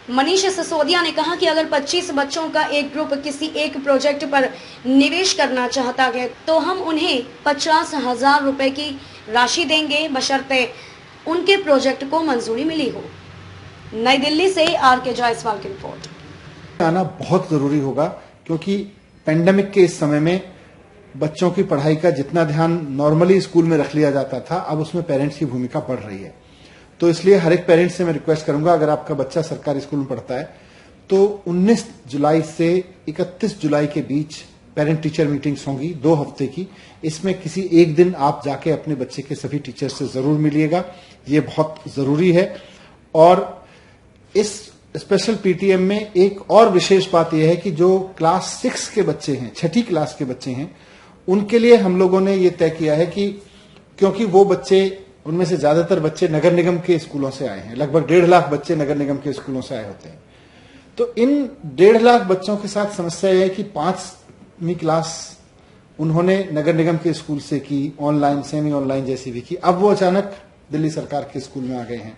मनीष सिसोदिया ने कहा कि अगर 25 बच्चों का एक ग्रुप किसी एक प्रोजेक्ट पर निवेश करना चाहता है तो हम उन्हें 50,000 रुपए की राशि देंगे, बशर्ते उनके प्रोजेक्ट को मंजूरी मिली हो। नई दिल्ली से आर.के. जायसवाल की रिपोर्ट। आना बहुत जरूरी होगा क्योंकि पेंडेमिक के इस समय में बच्चों की पढ़ाई का जितना ध्यान नॉर्मली स्कूल में रख लिया जाता था, अब उसमें पेरेंट्स की भूमिका बढ़ रही है। तो इसलिए हर एक पेरेंट्स से मैं रिक्वेस्ट करूंगा, अगर आपका बच्चा सरकारी स्कूल में पढ़ता है तो 19 जुलाई से 31 जुलाई के बीच पेरेंट टीचर मीटिंग्स होंगी 2 हफ्ते की। इसमें किसी एक दिन आप जाके अपने बच्चे के सभी टीचर से जरूर मिलिएगा, ये बहुत जरूरी है। और इस स्पेशल पीटीएम में एक और विशेष बात यह है कि जो क्लास 6 के बच्चे हैं, 6ठी क्लास के बच्चे हैं, उनके लिए हम लोगों ने ये तय किया है कि क्योंकि वो बच्चे, उनमें से ज्यादातर बच्चे नगर निगम के स्कूलों से आए हैं, लगभग 1.5 लाख बच्चे नगर निगम के स्कूलों से आए होते हैं। तो इन 1.5 लाख बच्चों के साथ समस्या यह है कि 5वीं क्लास उन्होंने नगर निगम के स्कूल से की, ऑनलाइन, सेमी ऑनलाइन जैसी भी की। अब वो अचानक दिल्ली सरकार के स्कूल में आ गए हैं।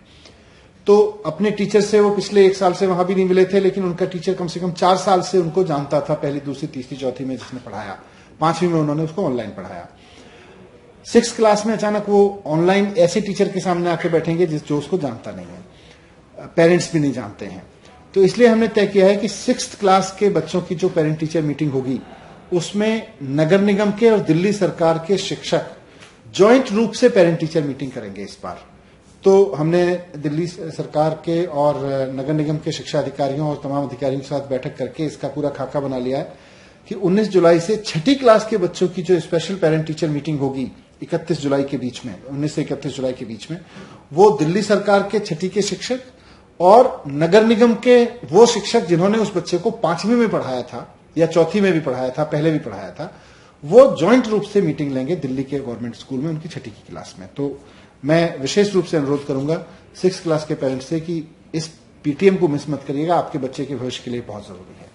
तो अपने टीचर से वो पिछले 1 साल से वहां भी नहीं मिले थे, लेकिन उनका टीचर कम से कम 4 साल से उनको जानता था, पहली, दूसरी, तीसरी, चौथी में जिसने पढ़ाया। 5वीं में उन्होंने उसको ऑनलाइन पढ़ाया। 6th क्लास में अचानक वो ऑनलाइन ऐसे टीचर के सामने आके बैठेंगे जो उसको जानता नहीं है, पेरेंट्स भी नहीं जानते हैं। तो इसलिए हमने तय किया है कि 6th क्लास के बच्चों की जो पेरेंट टीचर मीटिंग होगी उसमें नगर निगम के और दिल्ली सरकार के शिक्षक ज्वाइंट रूप से पेरेंट टीचर मीटिंग करेंगे इस बार। तो हमने दिल्ली सरकार के और नगर निगम के शिक्षा अधिकारियों और तमाम अधिकारियों के साथ बैठक करके इसका पूरा खाका बना लिया है कि 19 जुलाई से 6ठी क्लास के बच्चों की जो स्पेशल पेरेंट टीचर मीटिंग होगी 31 जुलाई के बीच में, 19 से 31 जुलाई के बीच में, वो दिल्ली सरकार के 6ठी के शिक्षक और नगर निगम के वो शिक्षक जिन्होंने उस बच्चे को 5वीं में पढ़ाया था या चौथी में भी पढ़ाया था, पहले भी पढ़ाया था, वो ज्वाइंट रूप से मीटिंग लेंगे दिल्ली के गवर्नमेंट स्कूल में उनकी 6ठी की क्लास में। तो मैं विशेष रूप से अनुरोध करूंगा 6th क्लास के पेरेंट्स से कि इस पीटीएम को मिस मत करिएगा, आपके बच्चे के भविष्य के लिए बहुत जरूरी है।